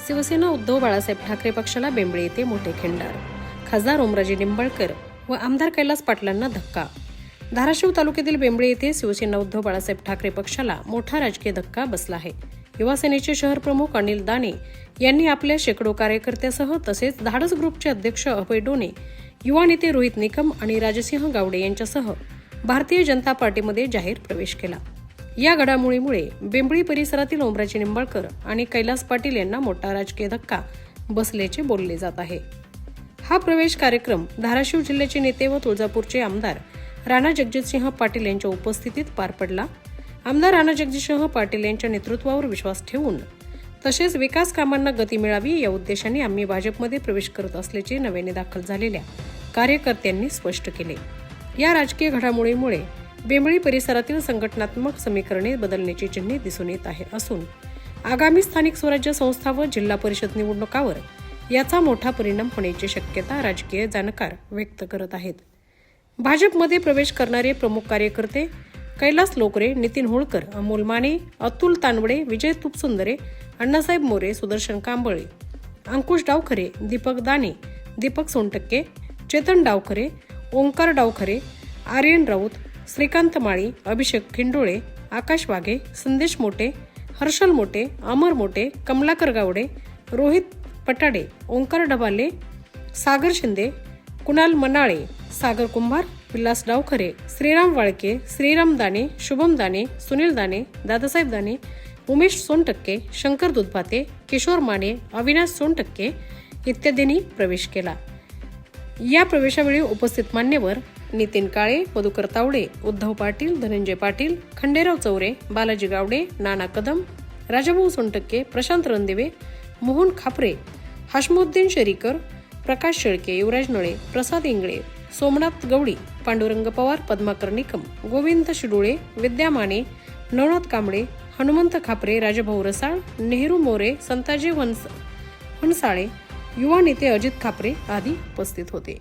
शिवसेना उद्धव बाळासाहेब ठाकरे पक्षाला बेंबळे येथे मोठे खिंडार. खासदार ओमराजे निंबाळकर व आमदार कैलास पाटलांना धक्का. धाराशिव तालुक्यातील बेंबळे येथे शिवसेना उद्धव बाळासाहेब ठाकरे पक्षाला मोठा राजकीय धक्का बसला आहे. युवा सेनेचे शहर प्रमुख अनिल दाने यांनी आपल्या शेकडो कार्यकर्त्यासह तसेच धाडस ग्रुपचे अध्यक्ष अभय डोने, युवा नेते रोहित निकम आणि राजसिंह गावडे यांच्यासह भारतीय जनता पार्टीमध्ये जाहीर प्रवेश केला. या घडामोडीमुळे बेंबळी परिसरातील ओमराजे निंबाळकर आणि कैलास पाटील यांना मोठा राजकीय धक्का बसल्याचे बोलले जात आहे. हा प्रवेश कार्यक्रम धाराशिव जिल्ह्याचे नेते व तुळजापूरचे आमदार राणा जगजितसिंह पाटील यांच्या उपस्थितीत पार पडला. आमदार राणा जगजितसिंह पाटील यांच्या नेतृत्वावर विश्वास ठेवून तसेच विकास कामांना गती मिळावी या उद्देशाने आम्ही भाजपमध्ये प्रवेश करत असल्याचे नव्याने दाखल झालेल्या कार्यकर्त्यांनी स्पष्ट केले. या राजकीय घडामोडीमुळे बेंबळी परिसरातील संघटनात्मक समीकरणे बदलण्याची चिन्हे दिसून येत आहे असून आगामी स्थानिक स्वराज्य संस्था व जिल्हा परिषद निवडणुकावर याचा मोठा परिणाम होण्याची शक्यता राजकीय जाणकार व्यक्त करत आहेत. भाजपमध्ये प्रवेश करणारे प्रमुख कार्यकर्ते कैलास लोकरे, नितीन होळकर, अमोल माने, अतुल तानवडे, विजय तुपसुंदरे, अण्णासाहेब मोरे, सुदर्शन कांबळे, अंकुश डावखरे, दीपक दाने, दीपक सोनटक्के, चेतन डावखरे, ओंकार डावखरे, आर्यन राऊत, श्रीकांत माळी, अभिषेक खिंडोळे, आकाश वाघे, संदेश मोटे, हर्षल मोटे, अमर मोटे, कमलाकर गावडे, रोहित पटाडे, ओंकार डबाले, सागर शिंदे, कुणाल मनाळे, सागर कुंभार, विलास डावखरे, श्रीराम वाळके, श्रीराम दाने, शुभम दाने, सुनील दाने, दादासाहेब दाने, उमेश सोनटक्के, शंकर दुधभाते, किशोर माने, अविनाश सोनटक्के इत्यादींनी प्रवेश केला. या प्रवेशावेळी उपस्थित मान्यवर नितीन काळे, मधुकर तावडे, उद्धव पाटील, धनंजय पाटील, खंडेराव चौरे, बालाजी गावडे, नाना कदम, राजाभाऊ सोनटक्के, प्रशांत रणदिवे, मोहन खापरे, हाशमुद्दीन शेरीकर, प्रकाश शेळके, युवराज नळे, प्रसाद इंगळे, सोमनाथ गवडी, पांडुरंग पवार, पद्माकर निकम, गोविंद शिडोळे, विद्या माने, नवनाथ कांबळे, हनुमंत खापरे, राजाभाऊ रसाळ, नेहरू मोरे, संताजी वनसाळे, युवा नेते अजित खापरे आदी उपस्थित होते.